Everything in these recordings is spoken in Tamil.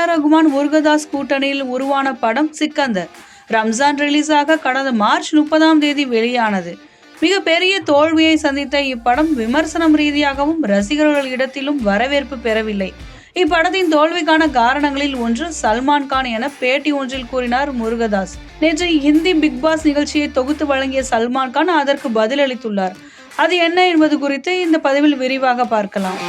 ரகுமான் முருகதாஸ் கூட்டணியில் உருவான படம் சிக்கந்தர் ரம்ஜான் ரிலீஸ் ஆக கடந்த மார்ச் 30 வெளியானது. மிக பெரிய தோல்வியை சந்தித்த இப்படம் விமர்சனம் ரீதியாகவும் ரசிகர்கள் இடத்திலும் வரவேற்பு பெறவில்லை. இப்படத்தின் தோல்விக்கான காரணங்களில் ஒன்று சல்மான் கான் என பேட்டி ஒன்றில் கூறினார் முருகதாஸ். நேற்று ஹிந்தி பிக் பாஸ் நிகழ்ச்சியை தொகுத்து வழங்கிய சல்மான் கான் அதற்கு பதிலளித்துள்ளார். அது என்ன என்பது குறித்து இந்த பதிவில் விரிவாக பார்க்கலாம்.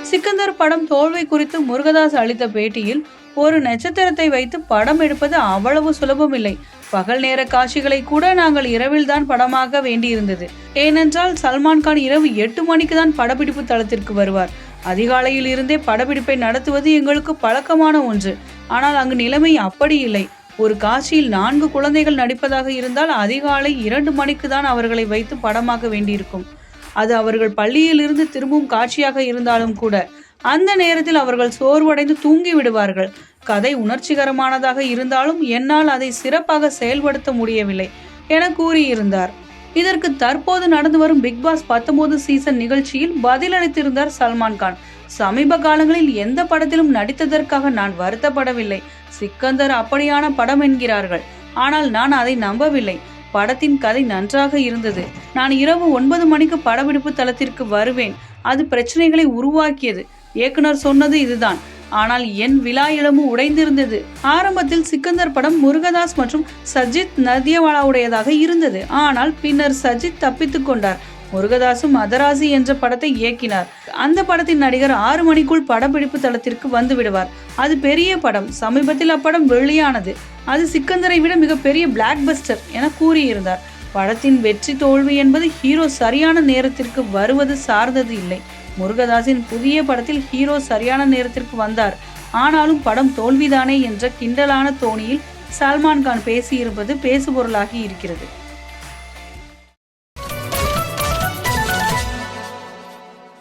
சிக்கந்தர் படம் தோல்வி குறித்து முருகதாஸ் அளித்த பேட்டியில், ஒரு நட்சத்திரத்தை வைத்து படம் எடுப்பது அவ்வளவு சுலபமில்லை. பகல் நேர காட்சிகளை கூட நாங்கள் இரவில் தான் படமாக வேண்டியிருந்தது. ஏனென்றால் சல்மான் கான் இரவு 8 மணிக்கு தான் படப்பிடிப்பு தளத்திற்கு வருவார். அதிகாலையில் இருந்தே படப்பிடிப்பை நடத்துவது எங்களுக்கு பழக்கமான ஒன்று. ஆனால் அங்கு நிலைமை அப்படி இல்லை. ஒரு காட்சியில் 4 குழந்தைகள் நடிப்பதாக இருந்தால் அதிகாலை 2 மணிக்கு தான் அவர்களை வைத்து படமாக வேண்டியிருக்கும். அது அவர்கள் பள்ளியில் இருந்து திரும்பும் காட்சியாக இருந்தாலும் கூட அந்த நேரத்தில் அவர்கள் சோர்வடைந்து தூங்கி விடுவார்கள். கதை உணர்ச்சிகரமானதாக இருந்தாலும் என்னால் அதை சிறப்பாக செயல்படுத்த முடியவில்லை என கூறியிருந்தார். இதற்கு தற்போது நடந்து வரும் பிக் பாஸ் 19 சீசன் நிகழ்ச்சியில் பதிலளித்திருந்தார் சல்மான் கான். சமீப காலங்களில் எந்த படத்திலும் நடித்ததற்காக நான் வருத்தப்படவில்லை. சிக்கந்தர் அப்படியான படம் என்கிறார்கள். ஆனால் நான் அதை நம்பவில்லை. படத்தின் கதை நன்றாக இருந்தது. நான் இரவு 9 மணிக்கு படப்பிடிப்பு தளத்திற்கு வருவேன். அது பிரச்சனைகளை உருவாக்கியது. இயக்குனர் சொன்னது இதுதான். ஆனால் என் விழா இளமும் உடைந்திருந்தது. ஆரம்பத்தில் சிக்கந்தர் படம் முருகதாஸ் மற்றும் சஜித் நதியவாலாவுடையதாக இருந்தது. ஆனால் பின்னர் சஜித் தப்பித்துக் கொண்டார். முருகதாசும் மதராசி என்ற படத்தை இயக்கினார். அந்த படத்தின் நடிகர் 6 மணிக்குள் படப்பிடிப்பு தளத்திற்கு வந்து விடுவார். அது பெரிய படம். சமீபத்தில் அப்படம் வெளியானது. அது சிக்கந்தரை விட மிகப்பெரிய பிளாக் பஸ்டர் என கூறியிருந்தார். படத்தின் வெற்றி தோல்வி என்பது ஹீரோ சரியான நேரத்திற்கு வருவது சார்ந்தது இல்லை. முருகதாஸின் புதிய படத்தில் ஹீரோ சரியான நேரத்திற்கு வந்தார். ஆனாலும் படம் தோல்விதானே என்ற கிண்டலான தோணியில் சல்மான் கான் பேசியிருப்பது பேசுபொருளாகி இருக்கிறது.